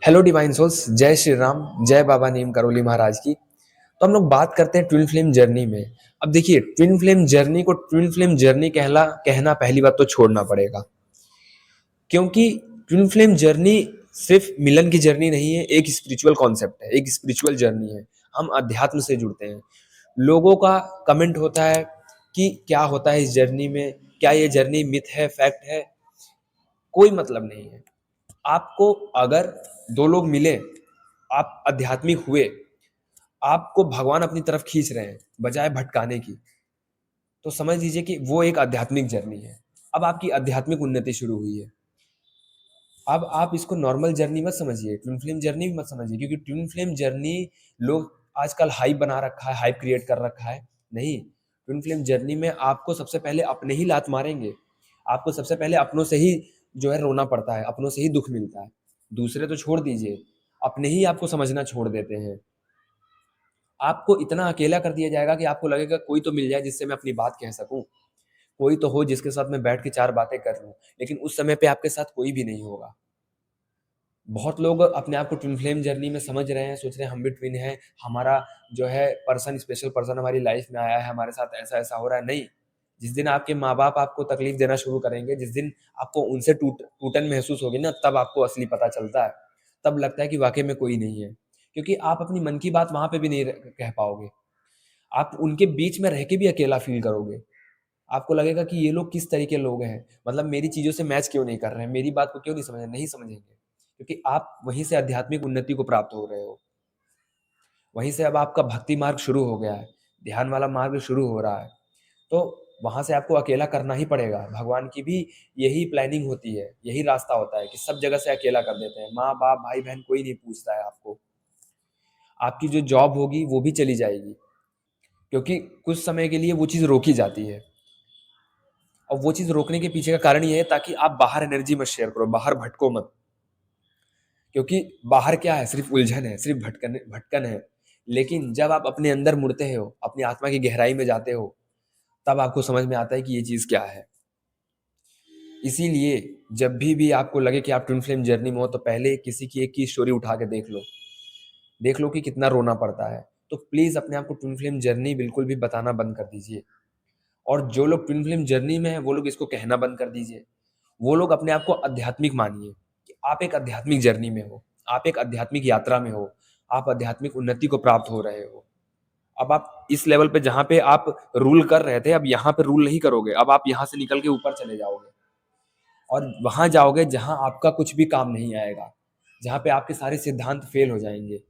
Hello divine souls, जय श्री राम, जय बाबा नीम करोली महाराज की। तो हम लोग बात करते हैं ट्विन फ्लेम जर्नी में। अब देखिए, ट्विन फ्लेम जर्नी को ट्विन फ्लेम जर्नी कहना पहली बात तो छोड़ना पड़ेगा, क्योंकि ट्विन फ्लेम जर्नी सिर्फ मिलन की जर्नी नहीं है, एक स्पिरिचुअल कॉन्सेप्ट है, एक स्पिरिचुअल जर्नी है। हम अध्यात्म से जुड़ते हैं। लोगों का कमेंट होता है कि क्या होता है इस जर्नी में, क्या ये जर्नी मिथ है, फैक्ट है? कोई मतलब नहीं है। आपको अगर दो लोग मिले, आप आध्यात्मिक हुए, आपको भगवान अपनी तरफ खींच रहे हैं बजाय भटकाने की, तो समझ लीजिए कि वो एक आध्यात्मिक जर्नी है। अब आपकी आध्यात्मिक उन्नति शुरू हुई है। अब आप इसको नॉर्मल जर्नी मत समझिए, ट्विन फ्लेम जर्नी भी मत समझिए, क्योंकि ट्विन फ्लेम जर्नी लोग आजकल हाइप बना रखा है, हाइप क्रिएट कर रखा है। नहीं, ट्विन फ्लेम जर्नी में आपको सबसे पहले अपने ही लात मारेंगे। आपको सबसे पहले अपनों से ही जो है रोना पड़ता है, अपनों से ही दुख मिलता है। दूसरे तो छोड़ दीजिए, अपने ही आपको समझना छोड़ देते हैं। आपको इतना अकेला कर दिया जाएगा कि आपको लगेगा कोई तो मिल जाए जिससे मैं अपनी बात कह सकूं, कोई तो हो जिसके साथ मैं बैठ के चार बातें कर लूं। लेकिन उस समय पे आपके साथ कोई भी नहीं होगा। बहुत लोग अपने आप को ट्विन फ्लेम जर्नी में समझ रहे हैं, सोच रहे हैं हम भी ट्विन हैं, हमारा जो है पर्सन, स्पेशल पर्सन हमारी लाइफ में आया है, हमारे साथ ऐसा ऐसा हो रहा है। नहीं, जिस दिन आपके माँ बाप आपको तकलीफ देना शुरू करेंगे, जिस दिन आपको उनसे टूटन महसूस होगी ना, तब आपको असली पता चलता है। तब लगता है कि वाकई में कोई नहीं है, क्योंकि आप अपनी मन की बात वहां पे भी नहीं कह पाओगे। आप उनके बीच में रह के भी अकेला फील करोगे। आपको लगेगा कि ये लोग किस तरीके लोग हैं, मतलब मेरी चीज़ों से मैच क्यों नहीं कर रहे हैं, मेरी बात को क्यों नहीं समझ रहे, नहीं समझेंगे, क्योंकि आप वहीं से आध्यात्मिक उन्नति को प्राप्त हो रहे हो। वहीं से अब आपका भक्ति मार्ग शुरू हो गया है, ध्यान वाला मार्ग शुरू हो रहा है। तो वहाँ से आपको अकेला करना ही पड़ेगा। भगवान की भी यही प्लानिंग होती है, यही रास्ता होता है कि सब जगह से अकेला कर देते हैं। माँ-बाप, भाई-बहन कोई नहीं पूछता है आपको। आपकी जो जॉब होगी वो भी चली जाएगी, क्योंकि कुछ समय के लिए वो चीज़ रोकी जाती है। और वो चीज़ रोकने के पीछे का कारण ये है ताकि आप बाहर एनर्जी मत शेयर करो, बाहर भटको मत। क्योंकि बाहर क्या है, सिर्फ उलझन है, सिर्फ भटकन भटकन है। लेकिन जब आप अपने अंदर मुड़ते हो, अपनी आत्मा की गहराई में जाते हो, तब आपको समझ में आता है कि ये चीज़ क्या है। इसीलिए जब भी आपको लगे कि आप ट्विन फ्लेम जर्नी में हो, तो पहले किसी की एक की स्टोरी उठा के देख लो। देख लो कि कितना रोना पड़ता है। तो प्लीज़ अपने आप को ट्विन फ्लेम जर्नी बिल्कुल भी बताना बंद कर दीजिए। और जो लोग ट्विन फ्लेम जर्नी में हैं, वो लोग इसको कहना बंद कर दीजिए। वो लोग अपने आप को आध्यात्मिक मानिए कि आप एक आध्यात्मिक जर्नी में हो, आप एक आध्यात्मिक यात्रा में हो, आप आध्यात्मिक उन्नति को प्राप्त हो रहे हो। अब आप इस लेवल पे जहाँ पे आप रूल कर रहे थे, अब यहाँ पे रूल नहीं करोगे। अब आप यहाँ से निकल के ऊपर चले जाओगे और वहाँ जाओगे जहाँ आपका कुछ भी काम नहीं आएगा, जहाँ पे आपके सारे सिद्धांत फेल हो जाएँगे,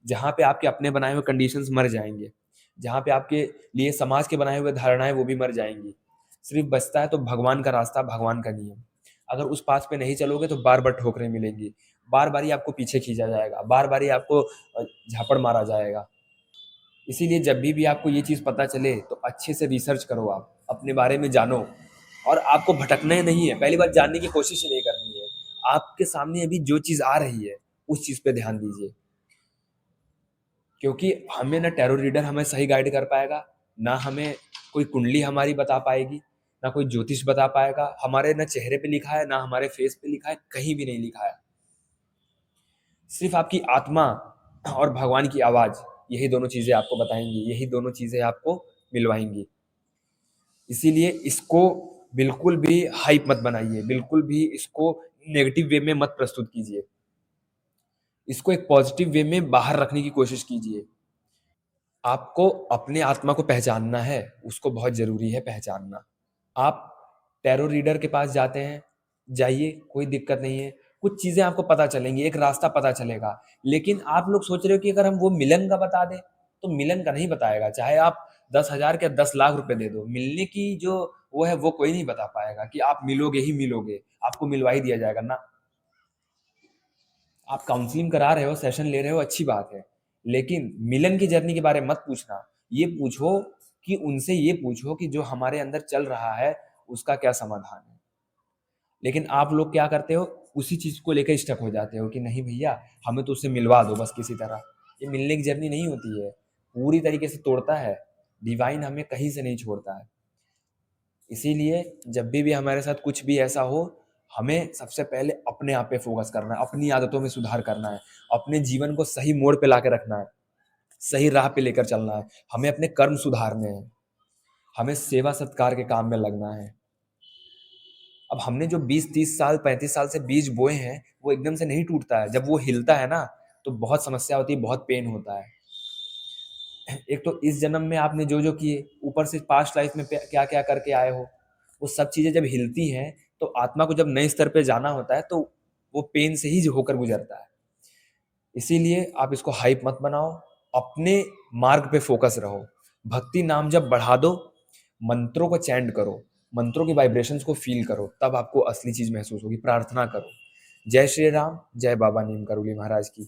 जहाँ पे आपके अपने बनाए हुए कंडीशंस मर जाएँगे, जहाँ पे आपके लिए समाज के बनाए हुए धारणाएँ वो भी मर जाएँगी। सिर्फ बचता है तो भगवान का रास्ता, भगवान का नियम। अगर उस पाथ पे नहीं चलोगे तो बार-बार ठोकरें मिलेंगी, बार-बार ही आपको पीछे खींचा जाएगा, बार-बार ही आपको झापड़ मारा जाएगा। इसीलिए जब भी आपको ये चीज़ पता चले तो अच्छे से रिसर्च करो, आप अपने बारे में जानो। और आपको भटकना ही नहीं है, पहली बात जानने की कोशिश ही नहीं करनी है। आपके सामने अभी जो चीज़ आ रही है, उस चीज़ पे ध्यान दीजिए। क्योंकि हमें ना टैरो रीडर हमें सही गाइड कर पाएगा, ना हमें कोई कुंडली हमारी बता पाएगी, ना कोई ज्योतिष बता पाएगा। हमारे ना चेहरे पे लिखा है, ना हमारे फेस पे लिखा है, कहीं भी नहीं लिखा है। सिर्फ आपकी आत्मा और भगवान की आवाज़, यही दोनों चीज़ें आपको बताएँगी, यही दोनों चीज़ें आपको मिलवाएँगी। इसीलिए इसको बिल्कुल भी हाइप मत बनाइए, बिल्कुल भी इसको नेगेटिव वे में मत प्रस्तुत कीजिए। इसको एक पॉजिटिव वे में बाहर रखने की कोशिश कीजिए। आपको अपने आत्मा को पहचानना है, उसको बहुत ज़रूरी है पहचानना। आप टैरो रीडर के पास जाते हैं, जाइए, कोई दिक्कत नहीं है। कुछ चीज़ें आपको पता चलेंगी, एक रास्ता पता चलेगा। लेकिन आप लोग सोच रहे हो कि अगर हम वो मिलन का बता दें, तो मिलन का नहीं बताएगा। चाहे आप 10,000 के 10 लाख रुपए दे दो, मिलने की जो वो है, वो कोई नहीं बता पाएगा कि आप मिलोगे ही मिलोगे, आपको मिलवा ही दिया जाएगा ना। आप काउंसलिंग करा रहे हो, सेशन ले रहे हो, अच्छी बात है। लेकिन मिलन की जर्नी के बारे में मत पूछना। ये पूछो कि उनसे ये पूछो कि जो हमारे अंदर चल रहा है, उसका क्या समाधान है। लेकिन आप लोग क्या करते हो, उसी चीज़ को लेकर स्टक हो जाते हो कि नहीं भैया, हमें तो उससे मिलवा दो बस किसी तरह। ये मिलने की जर्नी नहीं होती है, पूरी तरीके से तोड़ता है। डिवाइन हमें कहीं से नहीं छोड़ता है। इसीलिए जब भी हमारे साथ कुछ भी ऐसा हो, हमें सबसे पहले अपने आप पे फोकस करना है, अपनी आदतों में सुधार करना है, अपने जीवन को सही मोड़ पे लाके रखना है, सही राह पे लेकर चलना है, हमें अपने कर्म सुधारने हैं, हमें सेवा सत्कार के काम में लगना है। अब हमने जो 20-30 साल 35 साल से बीज बोए हैं, वो एकदम से नहीं टूटता है। जब वो हिलता है ना, तो बहुत समस्या होती है, बहुत पेन होता है। एक तो इस जन्म में आपने जो जो किए, ऊपर से पास्ट लाइफ में क्या क्या करके आए हो, वो सब चीजें जब हिलती हैं, तो आत्मा को जब नए स्तर पे जाना होता है, तो वो पेन से ही होकर गुजरता है। इसीलिए आप इसको हाइप मत बनाओ, अपने मार्ग पे फोकस रहो। भक्ति नाम जब बढ़ा दो, मंत्रों को चैंट करो, मंत्रों की वाइब्रेशंस को फील करो, तब आपको असली चीज महसूस होगी। प्रार्थना करो। जय श्री राम, जय बाबा नीम करोली महाराज की।